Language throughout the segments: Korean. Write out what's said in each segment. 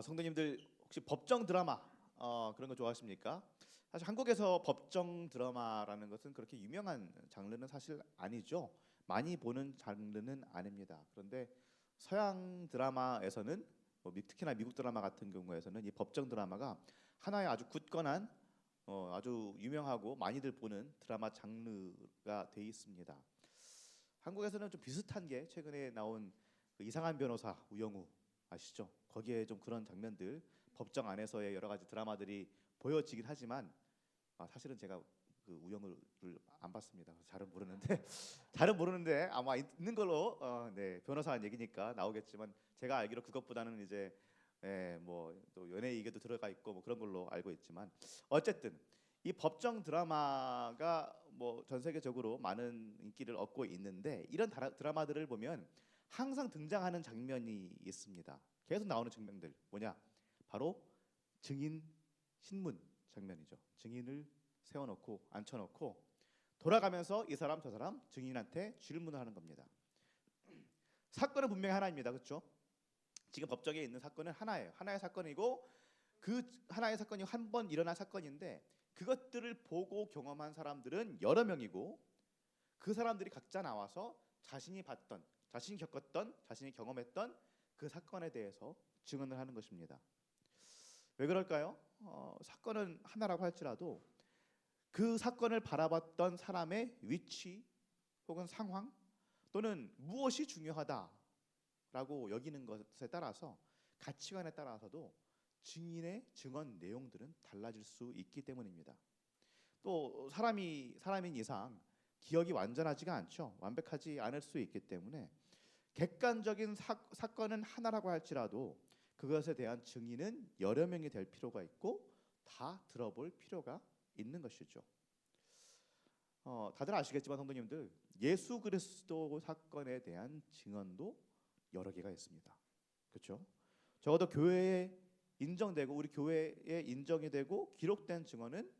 성도님들 혹시 법정 드라마 그런 거 좋아하십니까? 사실 한국에서 법정 드라마라는 것은 그렇게 유명한 장르는 사실 아니죠. 많이 보는 장르는 아닙니다. 그런데 서양 드라마에서는 특히나 미국 드라마 같은 경우에서는 이 법정 드라마가 하나의 아주 굳건한 아주 유명하고 많이들 보는 드라마 장르가 돼 있습니다. 한국에서는 좀 비슷한 게 최근에 나온 그 이상한 변호사 우영우 아시죠? 거기에 좀 그런 장면들 법정 안에서의 여러 가지 드라마들이 보여지긴 하지만 사실은 제가 그 우영우를 안 봤습니다. 잘은 모르는데 잘은 모르는데 아마 있는 걸로 네, 변호사 얘기니까 나오겠지만 제가 알기로 그것보다는 이제 뭐또 연예 이게도 들어가 있고 뭐 그런 걸로 알고 있지만 어쨌든 이 법정 드라마가 뭐 전 세계적으로 많은 인기를 얻고 있는데 이런 드라마들을 보면 항상 등장하는 장면이 있습니다. 계속 나오는 장면들 뭐냐? 바로 증인 신문 장면이죠. 증인을 세워놓고 앉혀놓고 돌아가면서 이 사람 저 사람 증인한테 질문을 하는 겁니다. 사건은 분명히 하나입니다. 그렇죠? 지금 법정에 있는 사건은 하나예요. 하나의 사건이고 그 하나의 사건이 한 번 일어난 사건인데 그것들을 보고 경험한 사람들은 여러 명이고 그 사람들이 각자 나와서 자신이 봤던, 자신이 겪었던, 자신이 경험했던 그 사건에 대해서 증언을 하는 것입니다. 왜 그럴까요? 사건은 하나라고 할지라도 그 사건을 바라봤던 사람의 위치 혹은 상황 또는 무엇이 중요하다라고 여기는 것에 따라서 가치관에 따라서도 증인의 증언 내용들은 달라질 수 있기 때문입니다. 또 사람인 이상 기억이 완전하지가 않죠. 완벽하지 않을 수 있기 때문에 객관적인 사건은 하나라고 할지라도 그것에 대한 증인은 여러 명이 될 필요가 있고 다 들어볼 필요가 있는 것이죠. 다들 아시겠지만 성도님들 예수 그리스도 사건에 대한 증언도 여러 개가 있습니다. 그렇죠? 적어도 교회에 인정되고 우리 교회에 인정이 되고 기록된 증언은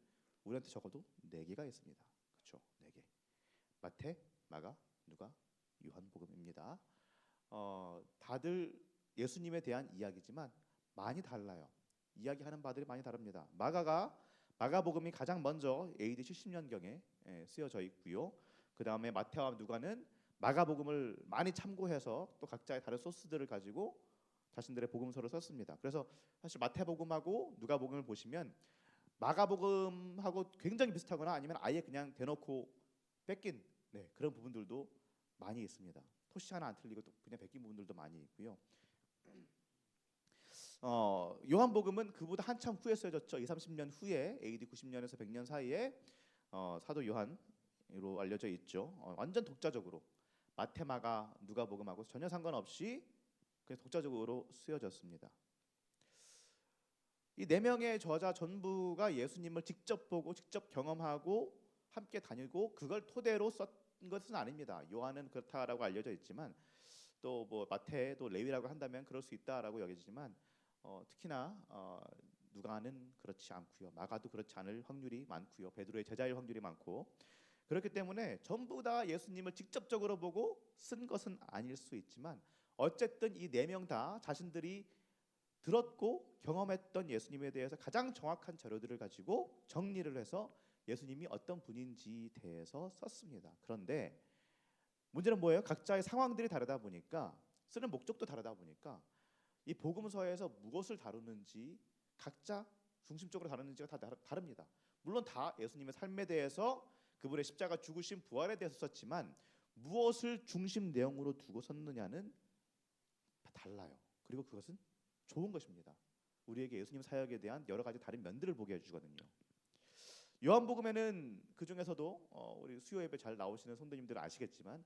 우리한테 적어도 4개가 있습니다. 그렇죠? 4개. 마태, 마가, 누가, 요한복음입니다. 다들 예수님에 대한 이야기지만 많이 달라요. 이야기하는 바들이 많이 다릅니다. 마가복음이 가장 먼저 AD 70년경에 쓰여져 있고요. 그 다음에 마태와 누가는 마가복음을 많이 참고해서 또 각자의 다른 소스들을 가지고 자신들의 복음서를 썼습니다. 그래서 사실 마태복음하고 누가복음을 보시면 마가복음하고 굉장히 비슷하거나 아니면 아예 그냥 대놓고 뺏긴 그런 부분들도 많이 있습니다. 토시 하나 안 틀리고 또 그냥 베낀 부분들도 많이 있고요. 요한복음은 그보다 한참 후에 쓰여졌죠. 2~30년 후에 AD 90년에서 100년 사이에 사도 요한으로 알려져 있죠. 완전 독자적으로 마태, 마가, 누가복음하고 전혀 상관없이 그냥 독자적으로 쓰여졌습니다. 이 4명의 저자 전부가 예수님을 직접 보고 직접 경험하고 함께 다니고 그걸 토대로 썼 것은 아닙니다. 요한은 그렇다라고 알려져 있지만 또 뭐 마태도 레위라고 한다면 그럴 수 있다라고 여겨지지만 특히나 누가는 그렇지 않고요. 마가도 그렇지 않을 확률이 많고요. 베드로의 제자일 확률이 많고 그렇기 때문에 전부 다 예수님을 직접적으로 보고 쓴 것은 아닐 수 있지만 어쨌든 이 4명 다 자신들이 들었고 경험했던 예수님에 대해서 가장 정확한 자료들을 가지고 정리를 해서 예수님이 어떤 분인지 대해서 썼습니다. 그런데 문제는 뭐예요? 각자의 상황들이 다르다 보니까 쓰는 목적도 다르다 보니까 이 복음서에서 무엇을 다루는지 각자 중심적으로 다루는지가 다 다릅니다. 물론 다 예수님의 삶에 대해서 그분의 십자가 죽으심 부활에 대해서 썼지만 무엇을 중심 내용으로 두고 썼느냐는 다 달라요. 그리고 그것은 좋은 것입니다. 우리에게 예수님 사역에 대한 여러 가지 다른 면들을 보게 해주거든요. 요한복음에는 그 중에서도 우리 수요 예배 잘 나오시는 성도님들은 아시겠지만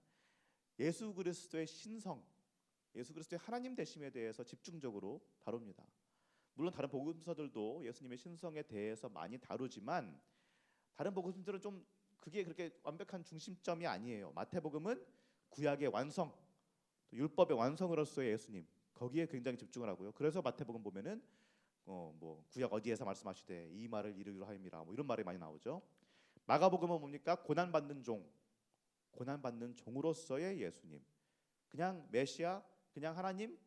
예수 그리스도의 신성, 예수 그리스도의 하나님 되심에 대해서 집중적으로 다룹니다. 물론 다른 복음서들도 예수님의 신성에 대해서 많이 다루지만 다른 복음서들은 좀 그게 그렇게 완벽한 중심점이 아니에요. 마태복음은 구약의 완성, 율법의 완성으로서의 예수님 거기에 굉장히 집중을 하고요. 그래서 마태복음 보면은 뭐 구약 어디에서 말씀하시되 이 말을 이루기로 하임이라 뭐 이런 말이 많이 나오죠. 마가복음은 뭡니까? 고난받는 종으로서의 예수님. 그냥 메시아, 그냥 하나님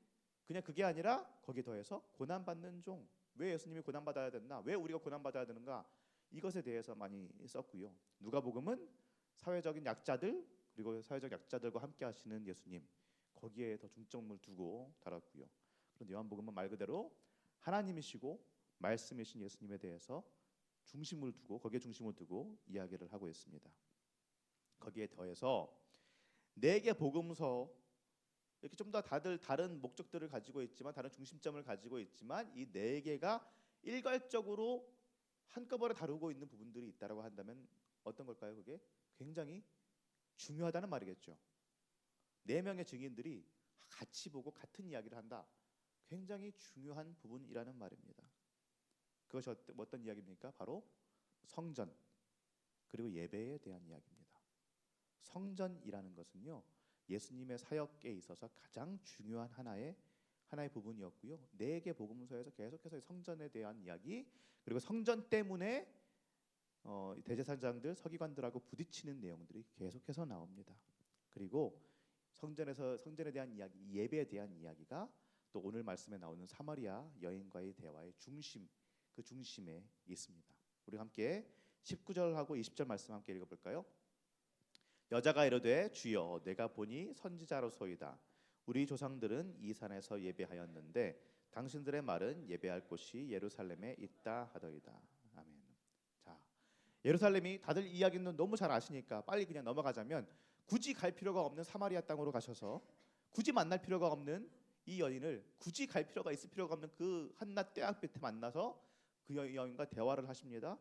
그냥 그게 아니라 거기에 더해서 고난받는 종. 왜 예수님이 고난받아야 됐나? 왜 우리가 고난받아야 되는가? 이것에 대해서 많이 썼고요. 누가복음은 사회적인 약자들 그리고 사회적 약자들과 함께 하시는 예수님 거기에 더 중점을 두고 다뤘고요. 그런데 요한복음은 말 그대로 하나님이시고 말씀이신 예수님에 대해서 중심을 두고 거기에 중심을 두고 이야기를 하고 있습니다. 거기에 더해서 네 개 복음서 이렇게 좀 더 다들 다른 목적들을 가지고 있지만 다른 중심점을 가지고 있지만 이 네 개가 일괄적으로 한꺼번에 다루고 있는 부분들이 있다라고 한다면 어떤 걸까요? 그게 굉장히 중요하다는 말이겠죠. 네 명의 증인들이 같이 보고 같은 이야기를 한다. 굉장히 중요한 부분이라는 말입니다. 그것이 어떤 이야기입니까? 바로 성전 그리고 예배에 대한 이야기입니다. 성전이라는 것은요 예수님의 사역에 있어서 가장 중요한 하나의 부분이었고요. 네 개 복음서에서 계속해서 성전에 대한 이야기 그리고 성전 때문에 대제사장들 서기관들하고 부딪히는 내용들이 계속해서 나옵니다. 그리고 성전에 대한 이야기, 예배에 대한 이야기가 또 오늘 말씀에 나오는 사마리아 여인과의 대화의 그 중심에 있습니다. 우리 함께 19절하고 20절 말씀 함께 읽어볼까요? 여자가 이르되 주여 내가 보니 선지자로소이다. 우리 조상들은 이 산에서 예배하였는데 당신들의 말은 예배할 곳이 예루살렘에 있다 하더이다. 아멘. 자, 예루살렘이 다들 이야기는 너무 잘 아시니까 빨리 그냥 넘어가자면 굳이 갈 필요가 없는 사마리아 땅으로 가셔서 굳이 만날 필요가 없는 이 여인을 굳이 갈 필요가 있을 필요가 없는 그 한낮 떼약볕에 만나서 그 여인과 대화를 하십니다.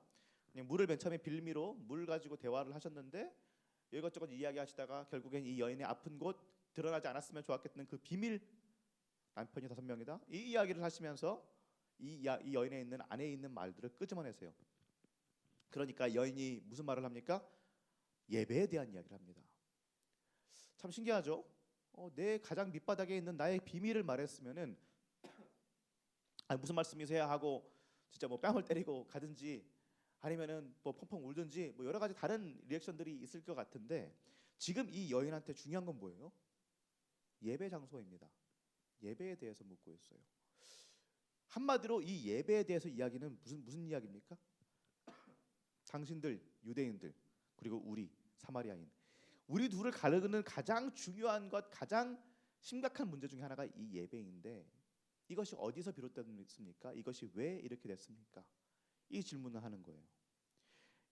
그냥 물을 맨 처음에 빌미로 물 가지고 대화를 하셨는데 이것저것 이야기하시다가 결국엔 이 여인의 아픈 곳 드러나지 않았으면 좋았겠는 그 비밀 남편이 5명이다. 이 이야기를 하시면서 이 여인에 있는 안에 있는 말들을 끄집어내세요. 그러니까 여인이 무슨 말을 합니까? 예배에 대한 이야기를 합니다. 참 신기하죠? 내 가장 밑바닥에 있는 나의 비밀을 말했으면은 무슨 말씀이세요 하고 진짜 뭐 뺨을 때리고 가든지 아니면은 뭐 펑펑 울든지 뭐 여러 가지 다른 리액션들이 있을 것 같은데 지금 이 여인한테 중요한 건 뭐예요? 예배 장소입니다. 예배에 대해서 묻고 있어요. 한마디로 이 예배에 대해서 이야기는 무슨 이야기입니까? 당신들 유대인들 그리고 우리 사마리아인 우리 둘을 가르는 가장 중요한 것 가장 심각한 문제 중에 하나가 이 예배인데 이것이 어디서 비롯됐습니까? 이것이 왜 이렇게 됐습니까? 이 질문을 하는 거예요.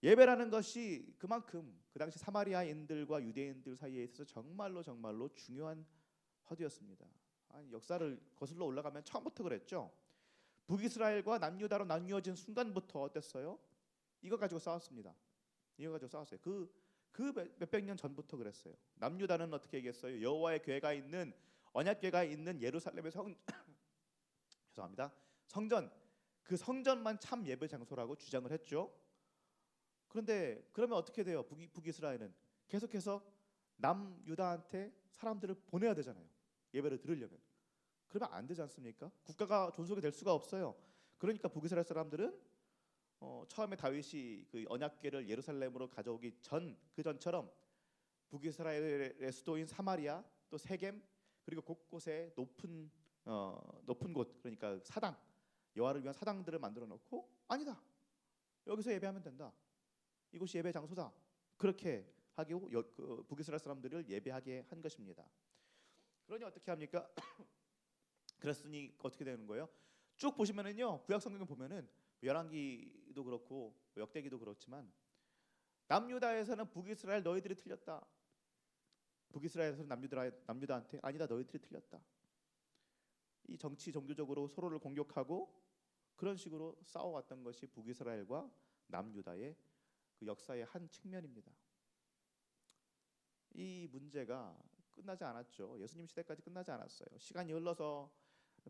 예배라는 것이 그만큼 그 당시 사마리아인들과 유대인들 사이에 있어서 정말로 중요한 화두였습니다. 역사를 거슬러 올라가면 처음부터 그랬죠. 북이스라엘과 남유다로 나뉘어진 순간부터 어땠어요? 이거 가지고 싸웠습니다. 이거 가지고 싸웠어요. 그 몇백 년 전부터 그랬어요. 남유다는 어떻게 얘기했어요? 여호와의 궤가 있는 언약궤가 있는 예루살렘의 죄송합니다. 성전 그 성전만 참 예배 장소라고 주장을 했죠. 그런데 그러면 어떻게 돼요? 북이스라엘은 계속해서 남유다한테 사람들을 보내야 되잖아요. 예배를 드리려면. 그러면 안 되지 않습니까? 국가가 존속이 될 수가 없어요. 그러니까 북이스라엘 사람들은 처음에 다윗이 그 언약궤를 예루살렘으로 가져오기 그 전처럼 북이스라엘의 수도인 사마리아 또 세겜 그리고 곳곳에 높은 곳 그러니까 사당 여호와를 위한 사당들을 만들어 놓고 아니다 여기서 예배하면 된다 이곳이 예배 장소다 그렇게 하고 그 북이스라엘 사람들을 예배하게 한 것입니다. 그러니 어떻게 합니까? 그랬으니 어떻게 되는 거예요? 쭉 보시면은요 구약 성경을 보면은 열왕기도 그렇고 역대기도 그렇지만 남유다에서는 북이스라엘 너희들이 틀렸다. 북이스라엘에서는 남유다한테 아니다 너희들이 틀렸다. 이 정치 종교적으로 서로를 공격하고 그런 식으로 싸워왔던 것이 북이스라엘과 남유다의 그 역사의 한 측면입니다. 이 문제가 끝나지 않았죠. 예수님 시대까지 끝나지 않았어요. 시간이 흘러서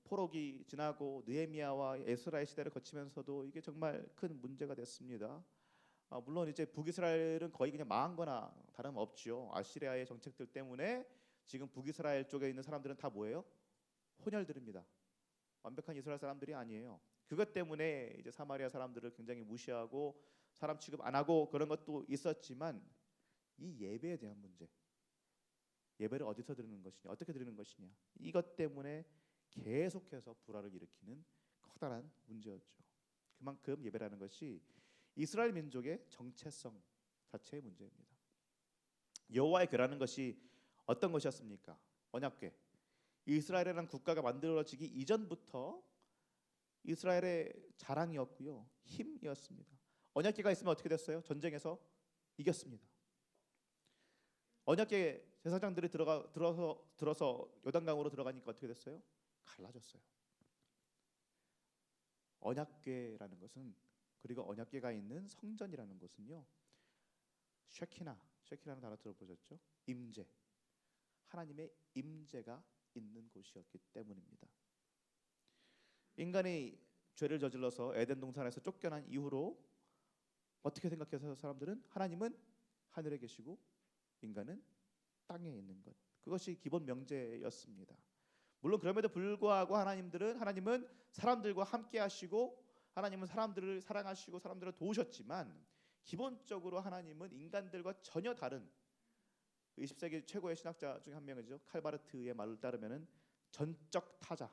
포로기 지나고 느헤미야와 에스라의 시대를 거치면서도 이게 정말 큰 문제가 됐습니다. 물론 이제 북이스라엘은 거의 그냥 망한거나 다름없지요. 아시리아의 정책들 때문에 지금 북이스라엘 쪽에 있는 사람들은 다 뭐예요? 혼혈들입니다. 완벽한 이스라엘 사람들이 아니에요. 그것 때문에 이제 사마리아 사람들을 굉장히 무시하고 사람 취급 안 하고 그런 것도 있었지만 이 예배에 대한 문제, 예배를 어디서 드리는 것이냐, 어떻게 드리는 것이냐, 이것 때문에 계속해서 불화를 일으키는 커다란 문제였죠. 그만큼 예배라는 것이 이스라엘 민족의 정체성 자체의 문제입니다. 여호와의 궤라는 것이 어떤 것이었습니까? 언약궤. 이스라엘이라는 국가가 만들어지기 이전부터 이스라엘의 자랑이었고요, 힘이었습니다. 언약궤가 있으면 어떻게 됐어요? 전쟁에서 이겼습니다. 언약궤 제사장들이 들어서 요단강으로 들어가니까 어떻게 됐어요? 갈라졌어요. 언약궤라는 것은, 그리고 언약궤가 있는 성전이라는 것은요, 쉐키나라는 단어 들어보셨죠? 임재, 하나님의 임재가 있는 곳이었기 때문입니다. 인간이 죄를 저질러서 에덴 동산에서 쫓겨난 이후로 어떻게 생각해서 사람들은 하나님은 하늘에 계시고 인간은 땅에 있는 것, 그것이 기본 명제였습니다. 물론 그럼에도 불구하고 하나님은 사람들과 함께 하시고 하나님은 사람들을 사랑하시고 사람들을 도우셨지만 기본적으로 하나님은 인간들과 전혀 다른, 20세기 최고의 신학자 중에 한 명이죠. 칼바르트의 말을 따르면은 전적 타자,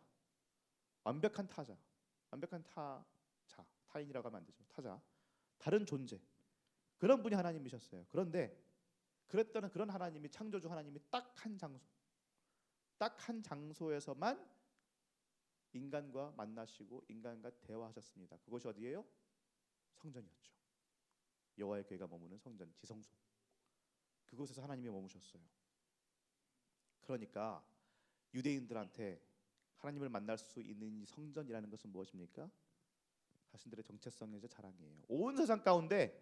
완벽한 타인이라고 하면 안 되죠. 타자, 다른 존재, 그런 분이 하나님이셨어요. 그런데 그랬던 그런 하나님이, 창조주 하나님이 딱 한 장소에서만 인간과 만나시고 인간과 대화하셨습니다. 그것이 어디예요? 성전이었죠. 여호와의 궤가 머무는 성전, 지성소. 그곳에서 하나님이 머무셨어요. 그러니까 유대인들한테 하나님을 만날 수 있는 이 성전이라는 것은 무엇입니까? 자신들의 정체성의 자랑이에요. 온 세상 가운데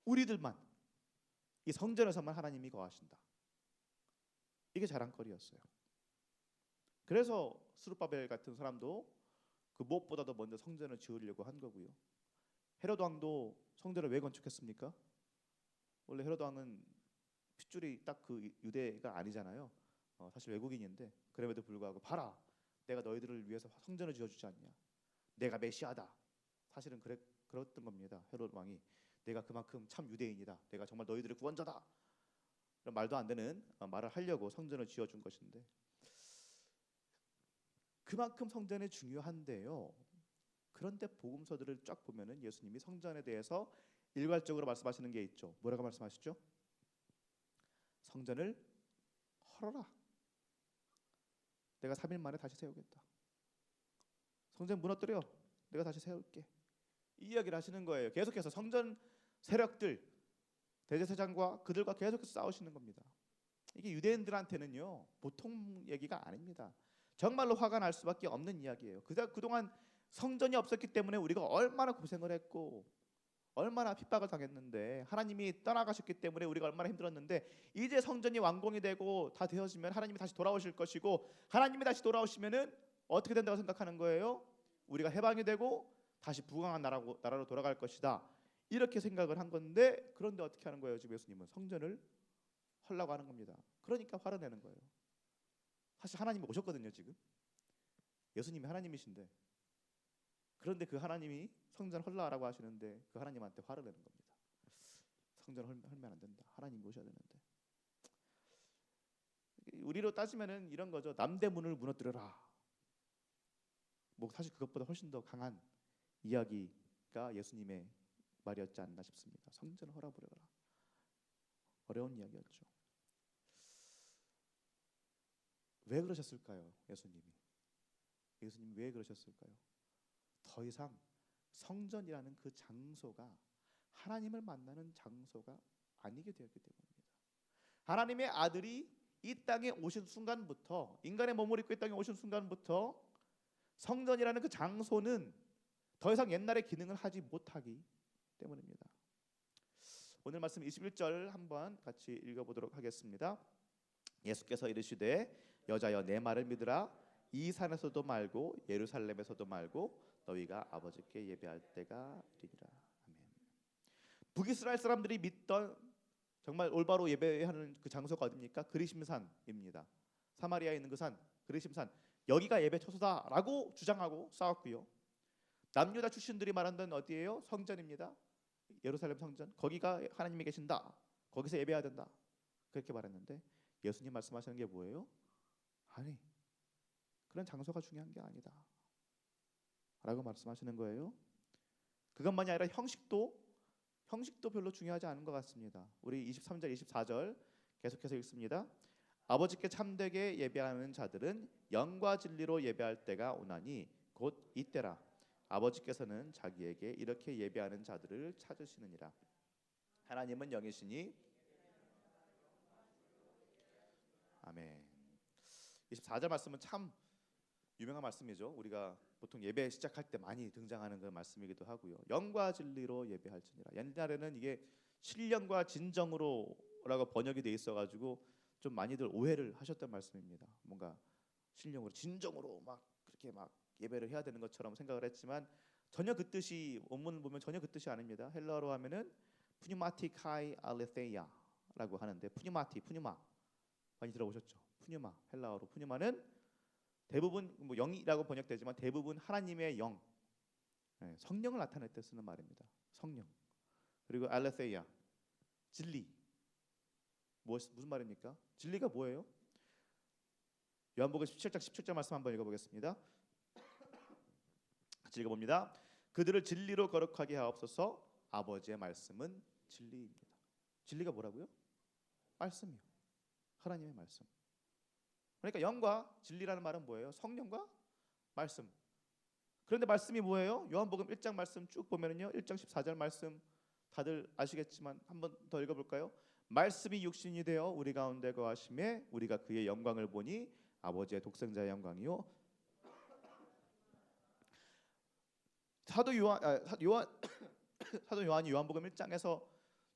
우리들만, 이 성전에서만 하나님이 거하신다. 이게 자랑거리였어요. 그래서 스룹바벨 같은 사람도 그 무엇보다도 먼저 성전을 지으려고 한 거고요. 헤롯 왕도 성전을 왜 건축했습니까? 원래 헤롯 왕은 핏줄이 딱 그 유대가 아니잖아요. 사실 외국인인데 그럼에도 불구하고 봐라, 내가 너희들을 위해서 성전을 지어주지 않냐, 내가 메시아다. 사실은 그랬던 겁니다. 헤롯 왕이 내가 그만큼 참 유대인이다, 내가 정말 너희들의 구원자다, 이런 말도 안 되는 말을 하려고 성전을 지어준 것인데, 그만큼 성전이 중요한데요. 그런데 복음서들을 쫙 보면은 예수님이 성전에 대해서 일괄적으로 말씀하시는 게 있죠. 뭐라고 말씀하시죠? 성전을 헐어라, 내가 3일 만에 다시 세우겠다. 성전 무너뜨려, 내가 다시 세울게. 이 이야기를 하시는 거예요. 계속해서 성전 세력들, 대제사장과 그들과 계속해서 싸우시는 겁니다. 이게 유대인들한테는요 보통 얘기가 아닙니다. 정말로 화가 날 수밖에 없는 이야기예요. 그동안 성전이 없었기 때문에 우리가 얼마나 고생을 했고 얼마나 핍박을 당했는데, 하나님이 떠나가셨기 때문에 우리가 얼마나 힘들었는데, 이제 성전이 완공이 되고 다 되어지면 하나님이 다시 돌아오실 것이고, 하나님이 다시 돌아오시면은 어떻게 된다고 생각하는 거예요? 우리가 해방이 되고 다시 부강한 나라로 돌아갈 것이다, 이렇게 생각을 한 건데, 그런데 어떻게 하는 거예요? 지금 예수님은 성전을 헐라고 하는 겁니다. 그러니까 화를 내는 거예요. 사실 하나님이 오셨거든요. 지금 예수님이 하나님이신데, 그런데 그 하나님이 성전 헐라라고 하시는데 그 하나님한테 화를 내는 겁니다. 성전 헐면 안 된다, 하나님이 오셔야 되는데. 우리로 따지면은 이런 거죠. 남대문을 무너뜨려라. 뭐 사실 그것보다 훨씬 더 강한 이야기가 예수님의 말이었지 않나 싶습니다. 성전을 헐어버려라. 어려운 이야기였죠. 왜 그러셨을까요? 예수님이 왜 그러셨을까요? 더 이상 성전이라는 그 장소가 하나님을 만나는 장소가 아니게 되었기 때문입니다. 하나님의 아들이 이 땅에 오신 순간부터, 인간의 몸을 입고 이 땅에 오신 순간부터 성전이라는 그 장소는 더 이상 옛날의 기능을 하지 못하기 때문입니다. 오늘 말씀 21절 한번 같이 읽어보도록 하겠습니다. 예수께서 이르시되 여자여 내 말을 믿으라. 이 산에서도 말고 예루살렘에서도 말고 너희가 아버지께 예배할 때가 이르리라. 아멘. 북이스라엘 사람들이 믿던 정말 올바로 예배하는 그 장소가 어디입니까? 그리심산입니다. 사마리아에 있는 그 산, 그리심산, 여기가 예배 처소다라고 주장하고 싸웠고요. 남유다 출신들이 말하는 어디예요? 성전입니다. 예루살렘 성전, 거기가 하나님이 계신다, 거기서 예배해야 된다, 그렇게 말했는데 예수님 말씀하시는 게 뭐예요? 아니, 그런 장소가 중요한 게 아니다 라고 말씀하시는 거예요. 그것만이 아니라 형식도 별로 중요하지 않은 것 같습니다. 우리 23절 24절 계속해서 읽습니다. 아버지께 참되게 예배하는 자들은 영과 진리로 예배할 때가 오나니 곧 이때라. 아버지께서는 자기에게 이렇게 예배하는 자들을 찾으시느니라. 하나님은 영이시니 아멘. 24절 말씀은 참 유명한 말씀이죠. 우리가 보통 예배 시작할 때 많이 등장하는 그 말씀이기도 하고요. 영과 진리로 예배할지니라. 옛날에는 이게 신령과 진정으로라고 번역이 돼 있어가지고 좀 많이들 오해를 하셨던 말씀입니다. 뭔가 신령으로 진정으로 막 그렇게 막 예배를 해야 되는 것처럼 생각을 했지만 전혀 그 뜻이 원문을 보면 전혀 그 뜻이 아닙니다. 헬라어로 하면은 푸뉴마티카이 알레테이아라고 하는데 푸뉴마 많이 들어보셨죠? 푸뉴마 헬라어로 푸뉴마는 대부분 뭐 영이라고 번역되지만 대부분 하나님의 영, 성령을 나타낼 때 쓰는 말입니다. 성령. 그리고 알레테이아 진리. 무슨 말입니까? 진리가 뭐예요? 요한복음 17장 17절 말씀 한번 읽어보겠습니다. 같이 읽어봅니다. 그들을 진리로 거룩하게 하옵소서. 아버지의 말씀은 진리입니다. 진리가 뭐라고요? 말씀이요. 하나님의 말씀. 그러니까 영과 진리라는 말은 뭐예요? 성령과 말씀. 그런데 말씀이 뭐예요? 요한복음 1장 말씀 쭉 보면은요. 1장 14절 말씀 다들 아시겠지만 한번 더 읽어볼까요? 말씀이 육신이 되어 우리 가운데 거하심에 우리가 그의 영광을 보니 아버지의 독생자의 영광이요. 사도 요한이 요한복음 1장에서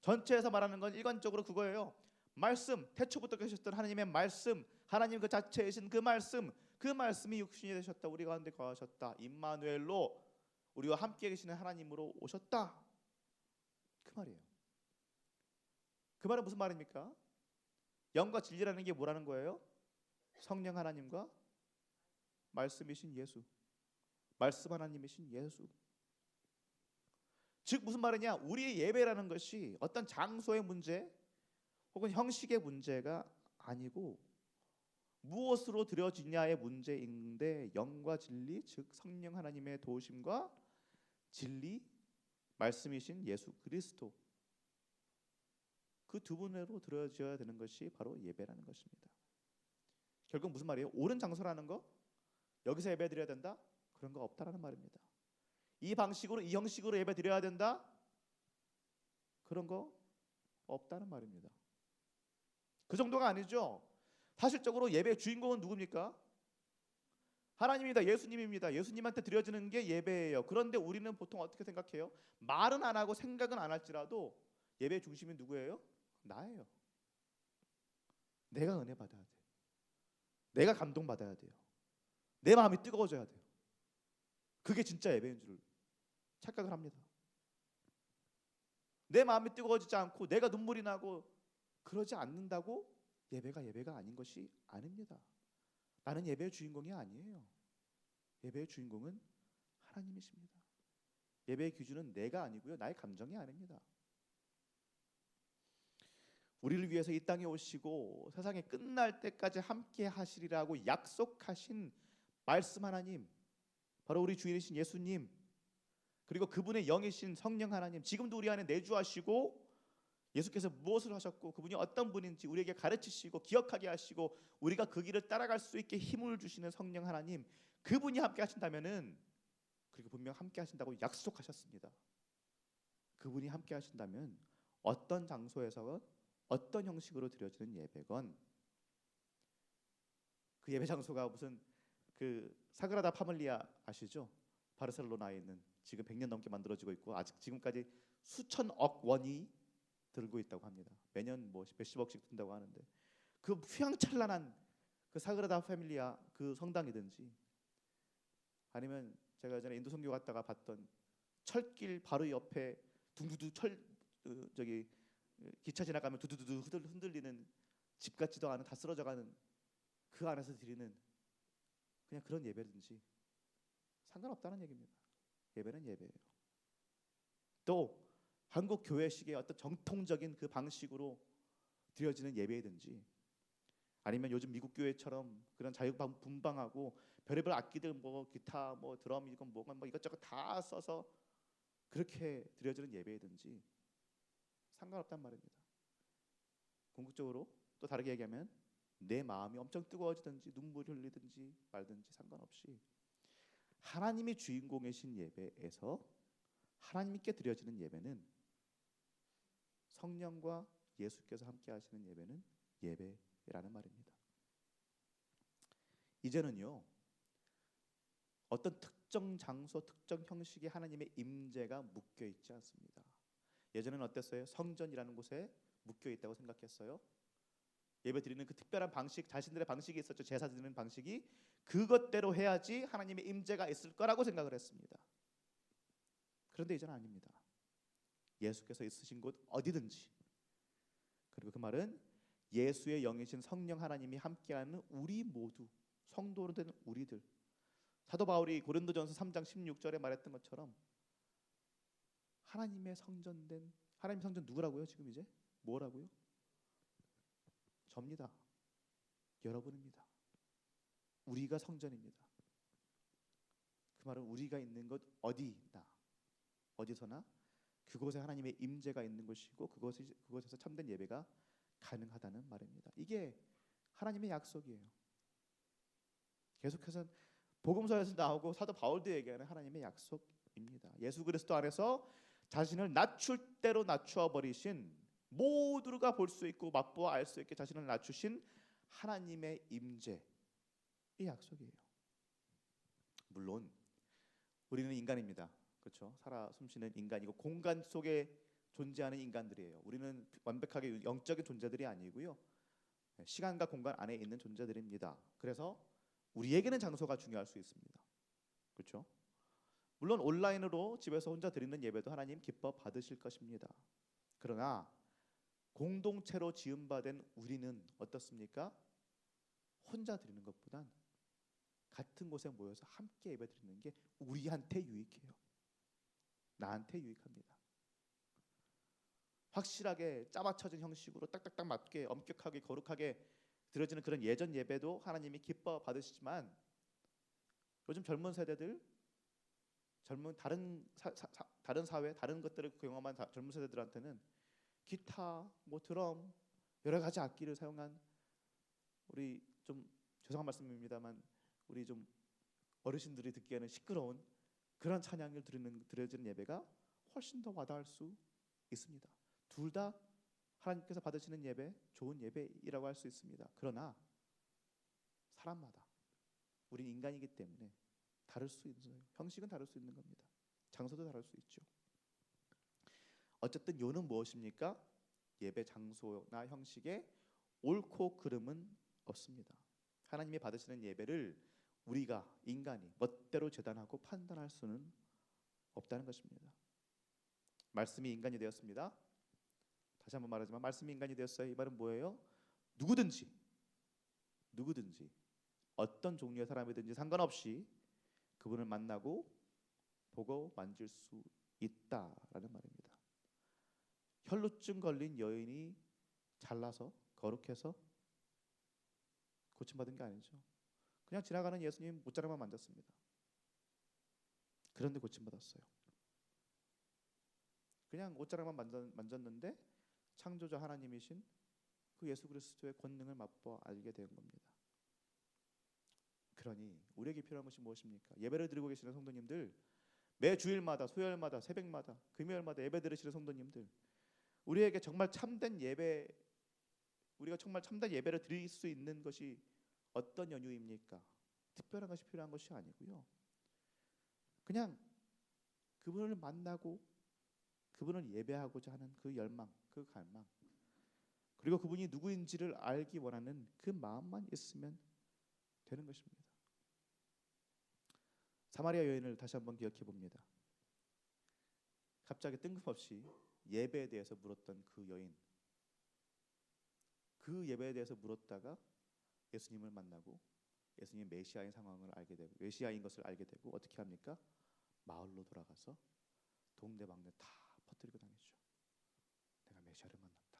전체에서 말하는 건 일관적으로 그거예요. 말씀, 태초부터 계셨던 하나님의 말씀, 하나님 그 자체이신 그 말씀이 육신이 되셨다. 우리 가운데 거하셨다. 임마누엘로 우리와 함께 계시는 하나님으로 오셨다. 그 말이에요. 그 말은 무슨 말입니까? 영과 진리라는 게 뭐라는 거예요? 성령 하나님과 말씀이신 예수, 말씀 하나님이신 예수. 즉 무슨 말이냐? 우리의 예배라는 것이 어떤 장소의 문제 혹은 형식의 문제가 아니고 무엇으로 드려지냐의 문제인데 영과 진리, 즉 성령 하나님의 도우심과 진리, 말씀이신 예수 그리스도 그 두 분으로 드려져야 되는 것이 바로 예배라는 것입니다. 결국 무슨 말이에요? 옳은 장소라는 거? 여기서 예배 드려야 된다? 그런 거 없다라는 말입니다. 이 방식으로 이 형식으로 예배 드려야 된다? 그런 거 없다는 말입니다. 그 정도가 아니죠. 사실적으로 예배의 주인공은 누굽니까? 하나님입니다. 예수님입니다. 예수님한테 드려지는 게 예배예요. 그런데 우리는 보통 어떻게 생각해요? 말은 안 하고 생각은 안 할지라도 예배의 중심이 누구예요? 나예요. 내가 은혜 받아야 돼요. 내가 감동 받아야 돼요. 내 마음이 뜨거워져야 돼요. 그게 진짜 예배인 줄 착각을 합니다. 내 마음이 뜨거워지지 않고 내가 눈물이 나고 그러지 않는다고 예배가 아닌 것이 아닙니다. 나는 예배의 주인공이 아니에요. 예배의 주인공은 하나님이십니다. 예배의 기준은 내가 아니고요. 나의 감정이 아닙니다. 우리를 위해서 이 땅에 오시고 세상이 끝날 때까지 함께 하시리라고 약속하신 말씀 하나님, 바로 우리 주인이신 예수님, 그리고 그분의 영이신 성령 하나님, 지금도 우리 안에 내주하시고 예수께서 무엇을 하셨고 그분이 어떤 분인지 우리에게 가르치시고 기억하게 하시고 우리가 그 길을 따라갈 수 있게 힘을 주시는 성령 하나님, 그분이 함께 하신다면은, 그리고 분명 함께 하신다고 약속하셨습니다. 그분이 함께 하신다면 어떤 장소에서 어떤 형식으로 드려지는 예배건, 그 예배 장소가 무슨 그 사그라다 파밀리아 아시죠? 바르셀로나에 있는, 지금 100년 넘게 만들어지고 있고 아직 지금까지 수천억 원이 들고 있다고 합니다. 매년 뭐 몇십억씩 든다고 하는데, 그 휘황찬란한 그 사그라다 파밀리아 그 성당이든지, 아니면 제가 예전에 인도 선교 갔다가 봤던 철길 바로 옆에 둥두두 저기 기차 지나가면 두두두두 흔들리는 집 같지도 않은 다 쓰러져가는 그 안에서 드리는 그냥 그런 예배든지 상관없다는 얘기입니다. 예배는 예배예요. 또 한국 교회식의 어떤 정통적인 그 방식으로 드려지는 예배이든지, 아니면 요즘 미국 교회처럼 그런 자유분방하고 별의별 악기들 뭐 기타 뭐 드럼 이건 뭐가 뭐 이것저것 다 써서 그렇게 드려지는 예배이든지 상관없단 말입니다. 궁극적으로 또 다르게 얘기하면 내 마음이 엄청 뜨거워지든지 눈물이 흘리든지 말든지 상관없이 하나님이 주인공이신 예배에서 하나님께 드려지는 예배는 성령과 예수께서 함께 하시는 예배는 예배라는 말입니다. 이제는요, 어떤 특정 장소, 특정 형식의 하나님의 임재가 묶여 있지 않습니다. 예전에는 어땠어요? 성전이라는 곳에 묶여 있다고 생각했어요. 예배 드리는 그 특별한 방식, 자신들의 방식이 있었죠. 제사 드리는 방식이 그것대로 해야지 하나님의 임재가 있을 거라고 생각을 했습니다. 그런데 이제는 아닙니다. 예수께서 있으신 곳 어디든지, 그리고 그 말은 예수의 영이신 성령 하나님이 함께하는 우리 모두, 성도로 된 우리들. 사도 바울이 고린도전서 3장 16절에 말했던 것처럼 하나님의 성전된, 하나님 성전 누구라고요? 지금 이제 뭐라고요? 접니다. 여러분입니다. 우리가 성전입니다. 그 말은 우리가 있는 곳 어디나 어디서나 그곳에 하나님의 임재가 있는 곳이고 그곳에서 참된 예배가 가능하다는 말입니다. 이게 하나님의 약속이에요. 계속해서 복음서에서 나오고 사도 바울도 얘기하는 하나님의 약속입니다. 예수 그리스도 안에서 자신을 낮출 대로 낮추어 버리신, 모두가 볼 수 있고 맛보아 알 수 있게 자신을 낮추신 하나님의 임재, 이 약속이에요. 물론 우리는 인간입니다. 그렇죠? 살아 숨쉬는 인간이고 공간 속에 존재하는 인간들이에요. 우리는 완벽하게 영적인 존재들이 아니고요, 시간과 공간 안에 있는 존재들입니다. 그래서 우리에게는 장소가 중요할 수 있습니다. 그렇죠? 물론 온라인으로 집에서 혼자 드리는 예배도 하나님 기뻐 받으실 것입니다. 그러나 공동체로 지음받은 우리는 어떻습니까? 혼자 드리는 것보단 같은 곳에 모여서 함께 예배 드리는 게 우리한테 유익해요. 나한테 유익합니다. 확실하게 짜맞춰진 형식으로 딱딱딱 맞게 엄격하게 거룩하게 드려지는 그런 예전 예배도 하나님이 기뻐 받으시지만, 요즘 젊은 세대들, 젊은 다른 사회, 다른 것들을 경험한 젊은 세대들한테는 기타, 뭐 드럼, 여러 가지 악기를 사용한, 우리 좀 죄송한 말씀입니다만 우리 좀 어르신들이 듣기에는 시끄러운 그런 찬양을 드려지는 예배가 훨씬 더 와닿을 수 있습니다. 둘 다 하나님께서 받으시는 예배, 좋은 예배이라고 할 수 있습니다. 그러나 사람마다, 우린 인간이기 때문에 다를 수 있는, 형식은 다를 수 있는 겁니다. 장소도 다를 수 있죠. 어쨌든 요는 무엇입니까? 예배 장소나 형식에 옳고 그름은 없습니다. 하나님이 받으시는 예배를 우리가 인간이 멋대로 재단하고 판단할 수는 없다는 것입니다. 말씀이 인간이 되었습니다. 다시 한번 말하지만 말씀이 인간이 되었어요. 이 말은 뭐예요? 누구든지 어떤 종류의 사람이든지 상관없이 그분을 만나고 보고 만질 수 있다라는 말입니다. 혈루증 걸린 여인이 잘나서 거룩해서 고침받은 게 아니죠. 그냥 지나가는 예수님 옷자락만 만졌습니다. 그런데 고침받았어요. 그냥 옷자락만 만졌는데 창조자 하나님이신 그 예수 그리스도의 권능을 맛보아 알게 된 겁니다. 그러니 우리에게 필요한 것이 무엇입니까? 예배를 드리고 계시는 성도님들, 매 주일마다, 수요일마다, 새벽마다, 금요일마다 예배 드리시는 성도님들, 우리에게 정말 참된 예배, 우리가 정말 참된 예배를 드릴 수 있는 것이 어떤 연유입니까? 특별한 것이 필요한 것이 아니고요, 그냥 그분을 만나고 그분을 예배하고자 하는 그 열망, 그 갈망, 그리고 그분이 누구인지를 알기 원하는 그 마음만 있으면 되는 것입니다. 사마리아 여인을 다시 한번 기억해 봅니다. 갑자기 뜬금없이 예배에 대해서 물었던 그 여인, 그 예배에 대해서 물었다가 예수님을 만나고 예수님 메시아인 상황을 알게 되고, 메시아인 것을 알게 되고, 어떻게 합니까? 마을로 돌아가서 동네방네 다 퍼뜨리고 다니죠. 내가 메시아를 만났다,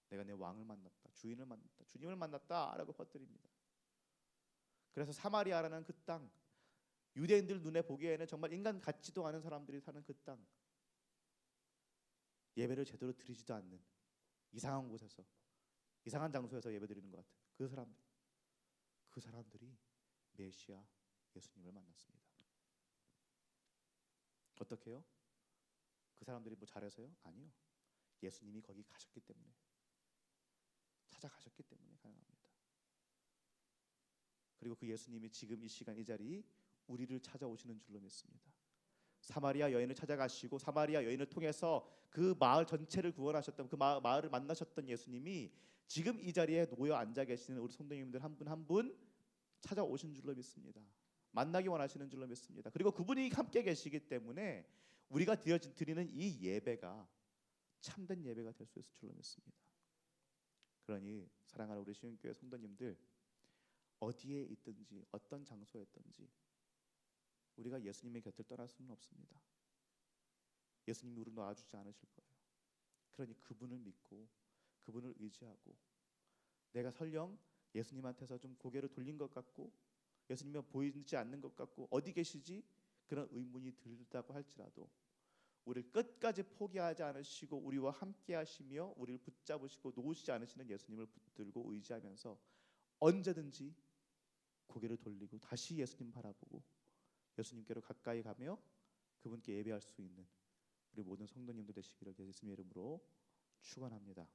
내가 내 왕을 만났다, 주인을 만났다, 주님을 만났다 라고 퍼뜨립니다. 그래서 사마리아라는 그 땅, 유대인들 눈에 보기에는 정말 인간 같지도 않은 사람들이 사는 그 땅, 예배를 제대로 드리지도 않는 이상한 곳에서, 이상한 장소에서 예배드리는 것 같은 그 사람들이 메시아 예수님을 만났습니다. 어떻게요? 그 사람들이 뭐 잘해서요? 아니요. 예수님이 거기 가셨기 때문에, 찾아가셨기 때문에 가능합니다. 그리고 그 예수님이 지금 이 시간 이 자리 우리를 찾아오시는 줄로 믿습니다. 사마리아 여인을 찾아가시고 사마리아 여인을 통해서 그 마을 전체를 구원하셨던, 그 마을을 만나셨던 예수님이 지금 이 자리에 놓여 앉아 계시는 우리 성도님들 한 분 한 분 찾아오신 줄로 믿습니다. 만나기 원하시는 줄로 믿습니다. 그리고 그분이 함께 계시기 때문에 우리가 드리는 이 예배가 참된 예배가 될 수 있을 줄로 믿습니다. 그러니 사랑하는 우리 시흥교회 성도님들, 어디에 있든지 어떤 장소에 있든지 우리가 예수님의 곁을 떠날 수는 없습니다. 예수님이 우리를 놔주지 않으실 거예요. 그러니 그분을 믿고 그분을 의지하고, 내가 설령 예수님한테서 좀 고개를 돌린 것 같고 예수님이 보이지 않는 것 같고 어디 계시지? 그런 의문이 들다고 할지라도 우리를 끝까지 포기하지 않으시고 우리와 함께 하시며 우리를 붙잡으시고 놓으시지 않으시는 예수님을 붙들고 의지하면서 언제든지 고개를 돌리고 다시 예수님 바라보고 예수님께로 가까이 가며 그분께 예배할 수 있는 우리 모든 성도님들 되시기를 예수님의 이름으로 축원합니다.